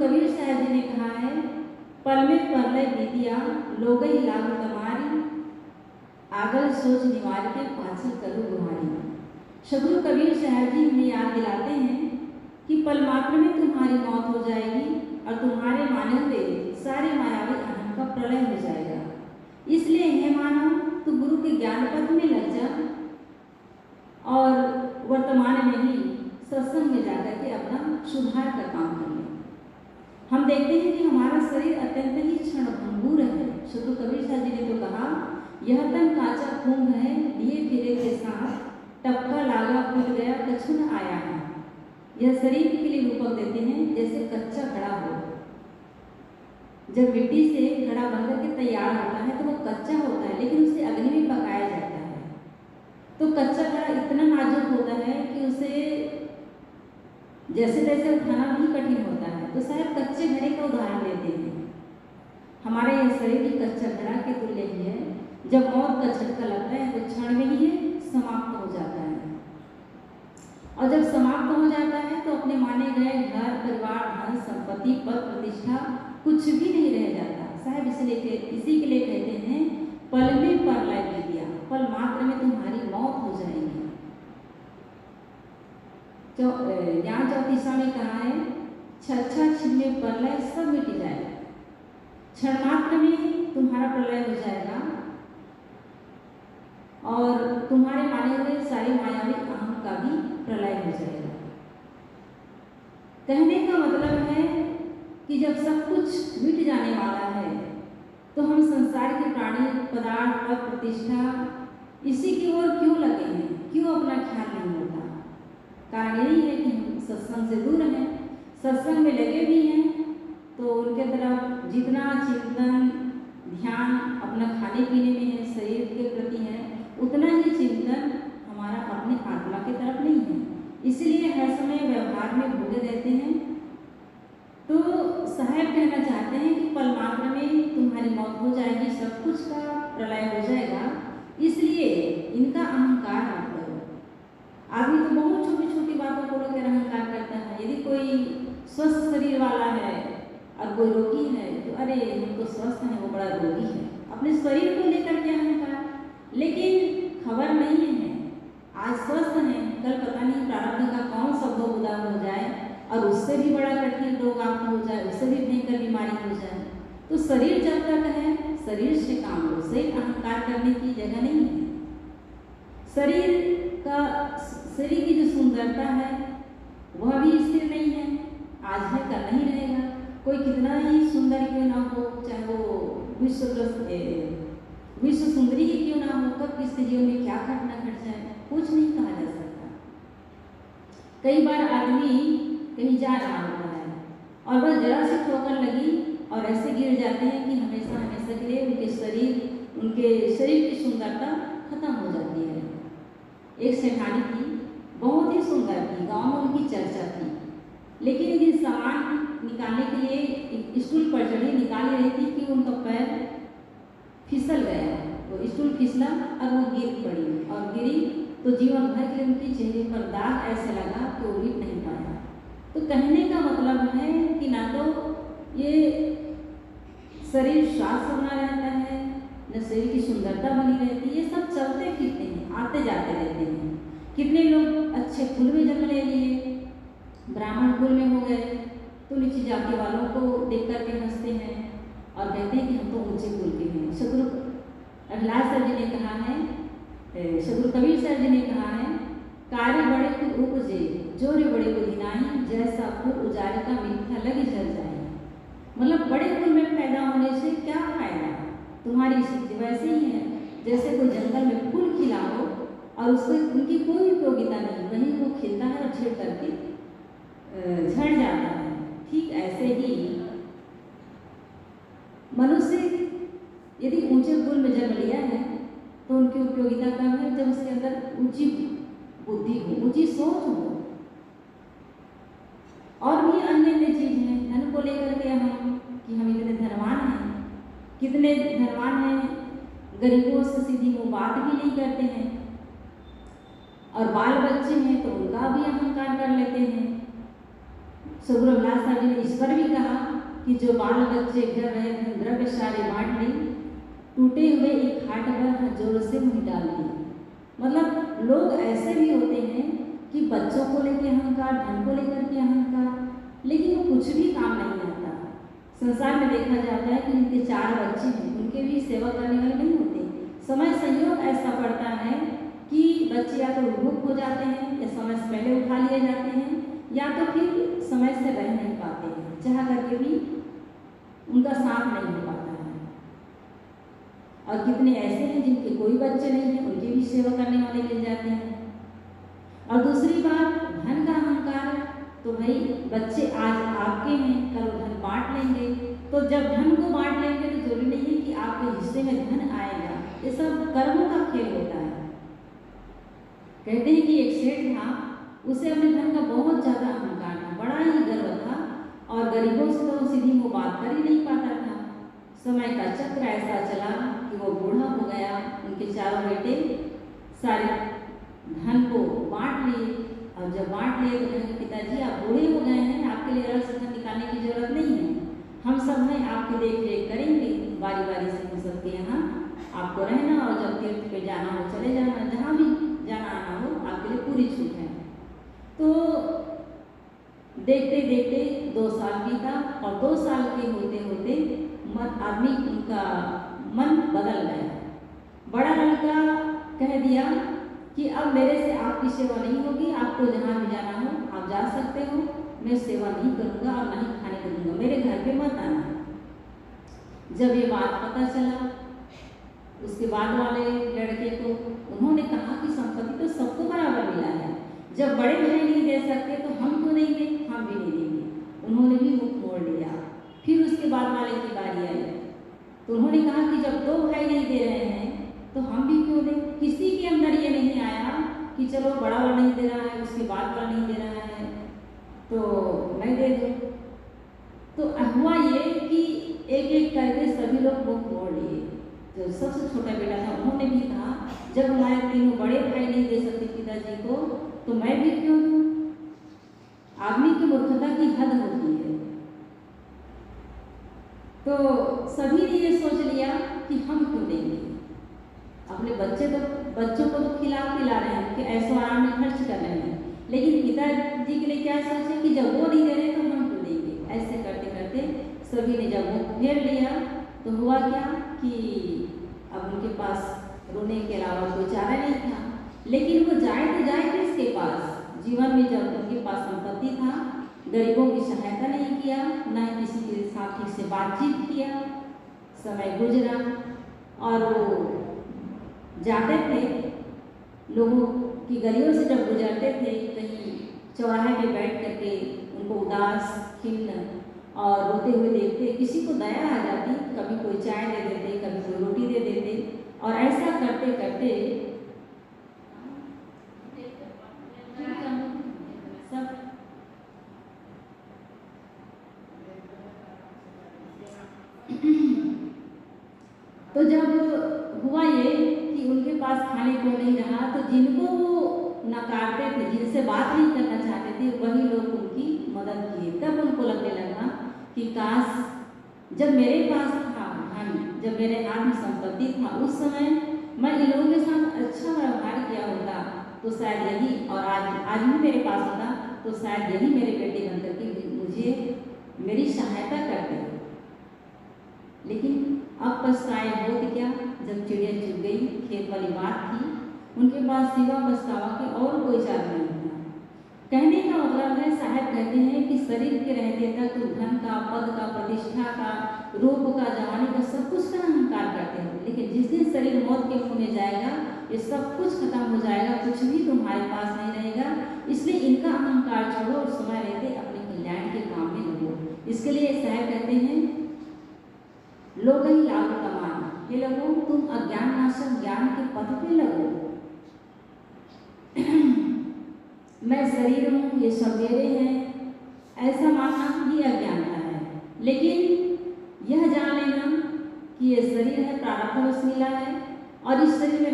कबीर साहब जी ने कहा है, पल में परलय बीतिया लोगई लाग तुम्हारी, आगल सोच निवार के पाछल करो गुहारी। सदगुरु कबीर साहब जी हमें याद दिलाते हैं कि पल मात्र में तुम्हारी मौत हो जाएगी और तुम्हारे माने हुए सारे मायावी अहम का प्रलय हो जाएगा। इसलिए हे मानव, तू गुरु के ज्ञान पथ में लग जा और वर्तमान में ही सत्संग में जाकर के अपना सुधार का काम कर ले। हम देखते हैं कि हमारा शरीर अत्यंत ही क्षण भंगुर है। सदगुरु कबीर साहब जी ने तो कहा, यह तन काचा कुंभ है, लिए फिरे के साथ टपका लागा फूट गया कछु न आया है। यह शरीर के लिए रूपक देते हैं जैसे कच्चा घड़ा हो। जब मिट्टी से घड़ा बनकर के तैयार होता है तो वो कच्चा होता है, लेकिन उसे अग्नि में पकाया जाता है तो कच्चा घड़ा इतना नाजुक होता है कि उसे जैसे तैसे उठाना भी कठिन होता है। तो शायद कच्चे घड़े का उदाहरण लेते हैं। हमारे यह शरीर भी कच्चा घड़ा के तुल्य ही है। जब मौत का झटका लगता है तो क्षण में ही समाप्त हो जाता है, और जब समाप्त हो जाता है तो अपने माने गए घर परिवार धन संपत्ति पद प्रतिष्ठा कुछ भी नहीं रह जाता। साहब इसी के लिए कहते हैं, पल में परलय बीतिया, पल मात्र में तुम्हारी मौत हो जाएगी। यहाँ 34वां में कहा है, छच्छा छिन में परलय सब मिट जाएगा। क्षण मात्र में तुम्हारा प्रलय हो जाएगा और तुम्हारे माने हुए सारे मायावी अहम का भी प्रलय हो जाएगा। कहने का मतलब है कि जब सब कुछ मिट जाने वाला है तो हम संसार के प्राणी पदार्थ और प्रतिष्ठा इसी की ओर क्यों लगे हैं, क्यों अपना ख्याल नहीं होता। कारण यही है कि हम सत्संग से दूर हैं। सत्संग में लगे भी हैं तो उनके तरफ जितना चिंतन ध्यान अपना खाने पीने में है, शरीर के प्रति है, उतना ही चिंतन हमारा अपने आत्मा की तरफ नहीं है। इसलिए हर समय व्यवहार में भूले रहते हैं। तो साहब कहना चाहते हैं कि पल मात्र में तुम्हारी मौत हो जाएगी, सब कुछ का प्रलय हो जाएगा, इसलिए इनका अहंकार मत करो। आदमी तो बहुत छोटी छोटी बातों को लेकर अहंकार करता है। यदि कोई स्वस्थ शरीर वाला है और कोई रोगी है तो अरे हम तो स्वस्थ हैं, वो बड़ा रोगी है, अपने शरीर को लेकर के अहंकार। लेकिन खबर नहीं है, आज स्वस्थ हैं, कल पता नहीं प्रारब्ध का कौन सा दो उदार हो जाए और उससे भी बड़ा कठिन रोग आपको हो जाए, उससे भी भयंकर बीमारी हो जाए। तो शरीर जब तक है शरीर से काम लो, शरीर अहंकार करने की जगह नहीं है। शरीर की जो सुंदरता है वह भी स्थिर नहीं है, आज है कल नहीं रहेगा। कोई कितना ही सुंदर क्यों ना हो, चाहे वो विश्व सुंदरी ही क्यों ना हो, कब किसके जीवन में क्या घटना घट जाए कुछ नहीं कहा जा सकता। कई बार आदमी कहीं जा रहा होता है और बस जरा सी ठोकर लगी और ऐसे गिर जाते हैं कि हमेशा हमेशा के लिए उनके शरीर की सुंदरता खत्म हो जाती है। एक सेठानी थी, बहुत ही सुंदर थी, गांव में उनकी चर्चा थी, लेकिन एक दिन सामान निकालने के लिए एक स्टूल पर चढ़ी, निकाल रही थी कि उनका पैर फिसल गया। वो स्टूल फिसला और वो गिर पड़ी, और गिरी तो जीवन भर के लिए उनके चेहरे पर दाग ऐसे लगा कि वो उठ नहीं पाया। तो कहने का मतलब है कि ना तो ये शरीर स्वस्थ बना रहता है, न शरीर की सुंदरता बनी रहती है, ये सब चलते फिरते हैं, आते जाते रहते हैं। कितने लोग अच्छे कुल में जन्म ले लिए, ब्राह्मण कुल में हो गए तो नीची जाति वालों को देख करके हंसते हैं और कहते हैं कि हम तो ऊंचे कुल के हैं। सदगुरु अभिलाष सर जी ने कहा है, सदगुरु कबीर सर जी ने कहा है, कार्य बड़े कुल उपजे जोरे बड़े कुल हिनाई, जैसा फूल उजारे का मीठा लगे जल जाए। मतलब बड़े कुल में पैदा होने से क्या फायदा, तुम्हारी स्थिति वैसे ही है जैसे कोई जंगल में फूल खिला हो और उसको उनकी कोई उपयोगिता नहीं, वहीं वो खिलता है और छिड़ करके झड़ जाता है। ठीक ऐसे ही मनुष्य यदि ऊंचे कुल में जन्म लिया है तो उनकी उपयोगिता कम है जब उसके अंदर ऊंची बुद्धि हो, ऊंची सोच हो। और भी अन्य अन्य चीज है, धन को लेकर के हम कि हम इतने धनवान हैं, कितने धनवान हैं, गरीबों से सीधी वो बात भी नहीं करते हैं, और बाल बच्चे हैं तो उनका भी अहंकार कर लेते हैं। सदगुरु अभिलाष साहब जी ने इस पर भी कहा जो बाल बच्चे घर रहे थे द्रव्य सारे बांट ली, टूटे हुए एक हाट पर जोर से मुँह डाल दी। मतलब लोग ऐसे भी होते हैं कि बच्चों को लेकर अहंकार, धन को लेकर के अहंकार, लेकिन वो कुछ भी काम नहीं आता। संसार में देखा जाता है कि उनके 4 बच्चे हैं, उनके भी सेवा करने वाले नहीं होते। समय संयोग ऐसा पड़ता है कि बच्चे या तो विमुख हो जाते हैं, या समय से पहले उठा लिए जाते हैं, या तो फिर समय से रह नहीं पाते हैं, चाह करके भी उनका साथ नहीं हो पाता है। और कितने ऐसे हैं जिनके कोई बच्चे नहीं हैं, उनकी भी सेवा करने वाले मिल जाते हैं। और दूसरी बात, धन का अहंकार, तो भाई बच्चे आज आपके हैं, कल धन बांट लेंगे। तो जब धन को बांट लेंगे तो जरूरी नहीं है कि आपके हिस्से में धन आएगा, ये सब कर्मों का खेल होता है। कहते हैं कि एक सेठ था, उसे अपने धन का बहुत ज़्यादा अहंकार था, बड़ा ही गर्व था, और गरीबों से तो सीधी वो बात कर ही नहीं पाता था। समय का चक्र ऐसा चला कि वो बूढ़ा हो गया, उनके 4 बेटे सारे धन को बांट लिए। और जब बांट लिए तो कहेंगे पिताजी आप बूढ़े हो गए हैं, आपके लिए अलग से धन निकालने की जरूरत नहीं है, हम सब हैं आपकी देख रेख करेंगे, बारी बारी से हम सबके यहाँ आपको रहना, और जब तीर्थ पे जाना हो चले जाना, जहाँ भी जाना आना हो आपके लिए पूरी छूट है। तो देखते देखते 2 साल बीता, और 2 साल के होते होते आदमी उनका मन बदल गया। बड़ा लड़का कह दिया कि अब मेरे से आपकी सेवा नहीं होगी, आपको जहाँ भी जाना हो आप जा सकते हो, मैं सेवा नहीं करूँगा और नहीं खाने को दूंगा, मेरे घर पे मत आना। जब ये बात पता चला उसके बाद वाले लड़के को, उन्होंने कहा कि संपत्ति तो सबको बराबर मिला है, जब बड़े भाई नहीं दे सकते तो हम क्यों नहीं दें, हम भी नहीं देंगे। उन्होंने भी मुख मोड़ लिया। फिर उसके बाद वाले की बारी आई, तो उन्होंने कहा कि जब 2 भाई नहीं दे रहे हैं तो हम भी क्यों दें। किसी के अंदर ये नहीं आया कि चलो बड़ा वाला नहीं दे रहा है, उसके बाद वाला नहीं दे रहा है तो मैं दे दूँ। तो हुआ ये कि एक एक करके सभी लोग मुख मोड़ लिए। जो सबसे छोटा बेटा था उन्होंने भी कहा जब हमारे 3 बड़े भाई नहीं दे सकते पिताजी को तो मैं भी क्यों दूँ। आदमी की मूर्खता की हद होती है। तो सभी ने ये सोच लिया कि हम क्यों देंगे, अपने बच्चों को तो खिला पिला रहे हैं कि ऐसो आराम में खर्च कर रहे हैं, लेकिन पिताजी के लिए क्या सोचे कि जब वो नहीं दे रहे तो हम क्यों देंगे। ऐसे करते करते सभी ने जब मुँह फेर लिया तो हुआ क्या कि अब उनके पास रोने के अलावा कोई चारा नहीं था। लेकिन वो जाए तो जाए किसके पास, जीवन में जब उनके पास संपत्ति था, गरीबों की सहायता नहीं किया, न ही किसी के साथ ठीक से बातचीत किया। समय गुजरा और वो जाते थे, लोगों की गलियों से जब गुजरते थे, कहीं चौराहे में बैठ करके उनको उदास, खिन्न और रोते हुए देखते, किसी को दया आ जाती, कभी कोई चाय दे देते, कभी कोई रोटी दे देते। और ऐसा करते करते सब तो जब हुआ ये कि उनके पास खाने को नहीं रहा तो जिनको वो नकारते थे, जिनसे बात नहीं करना चाहते थे, वही लोग उनकी मदद किए। तब उनको लगने लगा कि काश जब मेरे पास था धन, जब मेरे हाथ में संपत्ति था, उस समय मैं इन लोगों के साथ अच्छा व्यवहार किया होता तो शायद यही, और आज भी मेरे पास होता तो शायद यही मेरे बेटे बनकर के मुझे मेरी सहायता करते। लेकिन अब पछताए होत क्या, जब चिड़िया चुग गई, खेत वाली बात थी, उनके पास सिवा पछतावा के और कोई चारा नहीं था। कहने का मतलब है, साहब कहते हैं कि शरीर के रहते तक तुम धन का, पद का, प्रतिष्ठा का, रूप का, जवानी का, सब कुछ का अहंकार करते हो, लेकिन जिस दिन शरीर मौत के मुंह में जाएगा ये सब कुछ खत्म हो जाएगा, कुछ भी तुम्हारे पास नहीं रहेगा। इसलिए इनका अहंकार छोड़ो और समय रहते अपने कल्याण के काम में लगो। इसके लिए साहब कहते हैं लोग ही लाभ कमाना, ये लोगों तुम अज्ञान नाशक ज्ञान के पथ पे लगो। मैं शरीर हूँ, ये सब मेरे हैं, ऐसा मानना ही अज्ञानता है। लेकिन यह जान लेना कि ये शरीर है, प्रारब्ध बस मिला है और इस शरीर में